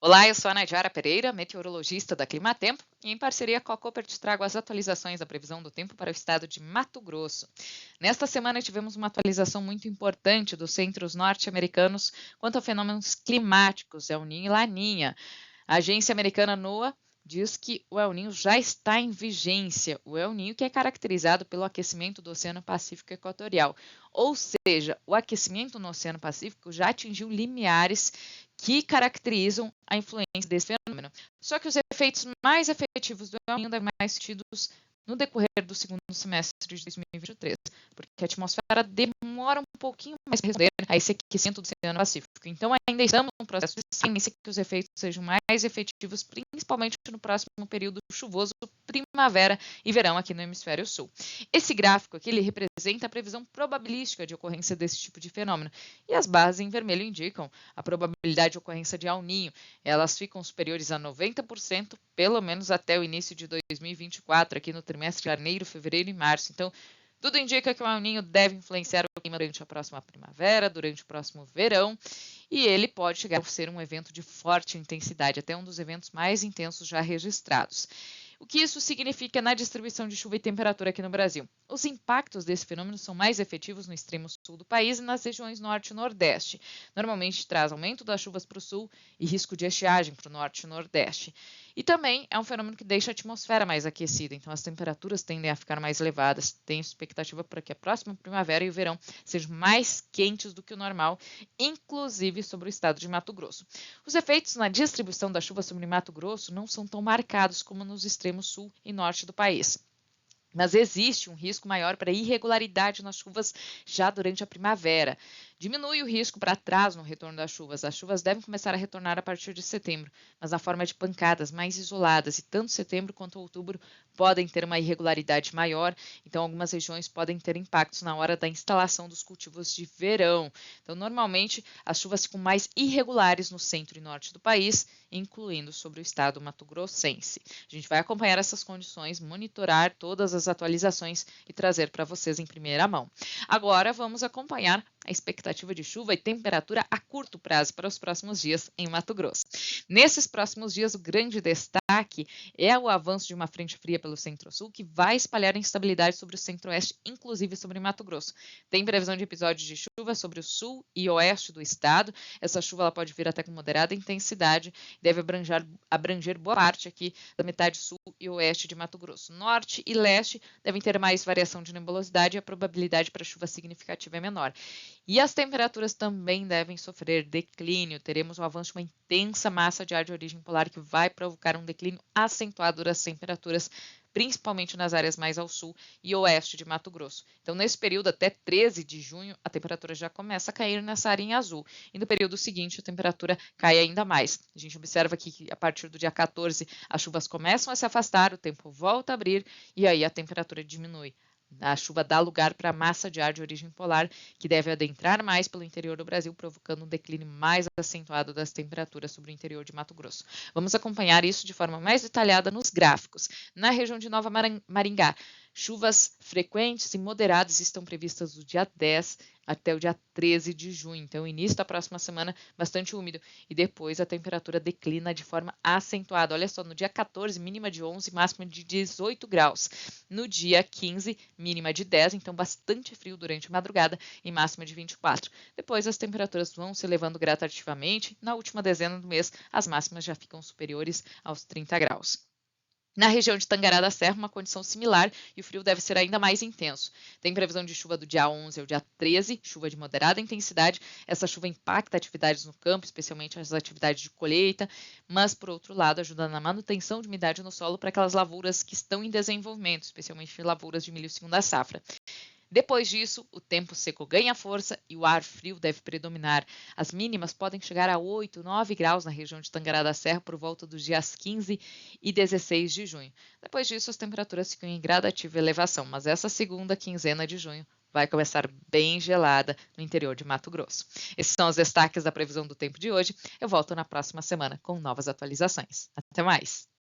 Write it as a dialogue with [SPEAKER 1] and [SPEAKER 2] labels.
[SPEAKER 1] Olá, eu sou a Nadiara Pereira, meteorologista da Climatempo, e em parceria com a Cooper te trago as atualizações da previsão do tempo para o estado de Mato Grosso. Nesta semana tivemos uma atualização muito importante dos centros norte-americanos quanto a fenômenos climáticos, El Niño e Laninha. A agência americana NOAA diz que o El Niño já está em vigência, o El Niño que é caracterizado pelo aquecimento do Oceano Pacífico Equatorial, ou seja, o aquecimento no Oceano Pacífico já atingiu limiares que caracterizam a influência desse fenômeno. Só que os efeitos mais efetivos do El Niño devem mais sentidos no decorrer do segundo semestre de 2023, porque a atmosfera demora um pouquinho mais para responder a esse aquecimento do Oceano Pacífico. Então, ainda estamos num processo de ciência que os efeitos sejam mais efetivos, principalmente no próximo período chuvoso, primavera e verão aqui no Hemisfério Sul. Esse gráfico aqui ele representa a previsão probabilística de ocorrência desse tipo de fenômeno, e as barras em vermelho indicam a probabilidade de ocorrência de El Niño. Elas ficam superiores a 90%, pelo menos até o início de 2024, aqui no trimestre de janeiro, fevereiro e março. Então, tudo indica que o El Niño deve influenciar o clima durante a próxima primavera, durante o próximo verão, e ele pode chegar a ser um evento de forte intensidade, até um dos eventos mais intensos já registrados. O que isso significa na distribuição de chuva e temperatura aqui no Brasil? Os impactos desse fenômeno são mais efetivos no extremo sul do país e nas regiões norte e nordeste. Normalmente traz aumento das chuvas para o sul e risco de estiagem para o norte e nordeste. E também é um fenômeno que deixa a atmosfera mais aquecida, então as temperaturas tendem a ficar mais elevadas. Tem expectativa para que a próxima primavera e o verão sejam mais quentes do que o normal, inclusive sobre o estado de Mato Grosso. Os efeitos na distribuição da chuva sobre Mato Grosso não são tão marcados como nos extremos sul e norte do país. Mas existe um risco maior para irregularidade nas chuvas já durante a primavera. Diminui o risco para atraso no retorno das chuvas. As chuvas devem começar a retornar a partir de setembro, mas na forma de pancadas mais isoladas, e tanto setembro quanto outubro podem ter uma irregularidade maior, então algumas regiões podem ter impactos na hora da instalação dos cultivos de verão. Então, normalmente, as chuvas ficam mais irregulares no centro e norte do país, incluindo sobre o estado mato-grossense. A gente vai acompanhar essas condições, monitorar todas as atualizações e trazer para vocês em primeira mão. Agora vamos acompanhar a expectativa de chuva e temperatura a curto prazo para os próximos dias em Mato Grosso. Nesses próximos dias, o grande destaque é o avanço de uma frente fria pelo centro-sul, que vai espalhar instabilidade sobre o centro-oeste, inclusive sobre Mato Grosso. Tem previsão de episódios de chuva sobre o sul e oeste do estado. Essa chuva ela pode vir até com moderada intensidade, deve abranger boa parte aqui da metade sul e oeste de Mato Grosso. Norte e leste devem ter mais variação de nebulosidade e a probabilidade para chuva significativa é menor. E as temperaturas também devem sofrer declínio. Teremos o avanço de uma intensa massa de ar de origem polar que vai provocar um declínio acentuado das temperaturas, principalmente nas áreas mais ao sul e oeste de Mato Grosso. Então, nesse período, até 13 de junho, a temperatura já começa a cair nessa área em azul. E no período seguinte, a temperatura cai ainda mais. A gente observa aqui que a partir do dia 14, as chuvas começam a se afastar, o tempo volta a abrir e aí a temperatura diminui. A chuva dá lugar para a massa de ar de origem polar, que deve adentrar mais pelo interior do Brasil, provocando um declínio mais acentuado das temperaturas sobre o interior de Mato Grosso. Vamos acompanhar isso de forma mais detalhada nos gráficos. Na região de Nova Maringá, chuvas frequentes e moderadas estão previstas do dia 10 até o dia 13 de junho. Então, o início da próxima semana bastante úmido e depois a temperatura declina de forma acentuada. Olha só, no dia 14, mínima de 11, máxima de 18 graus. No dia 15, mínima de 10, então bastante frio durante a madrugada e máxima de 24. Depois as temperaturas vão se elevando gradativamente. Na última dezena do mês, as máximas já ficam superiores aos 30 graus. Na região de Tangará da Serra, uma condição similar e o frio deve ser ainda mais intenso. Tem previsão de chuva do dia 11 ao dia 13, chuva de moderada intensidade. Essa chuva impacta atividades no campo, especialmente as atividades de colheita, mas, por outro lado, ajuda na manutenção de umidade no solo para aquelas lavouras que estão em desenvolvimento, especialmente lavouras de milho segunda safra. Depois disso, o tempo seco ganha força e o ar frio deve predominar. As mínimas podem chegar a 8, 9 graus na região de Tangará da Serra por volta dos dias 15 e 16 de junho. Depois disso, as temperaturas ficam em gradativa elevação, mas essa segunda quinzena de junho vai começar bem gelada no interior de Mato Grosso. Esses são os destaques da previsão do tempo de hoje. Eu volto na próxima semana com novas atualizações. Até mais!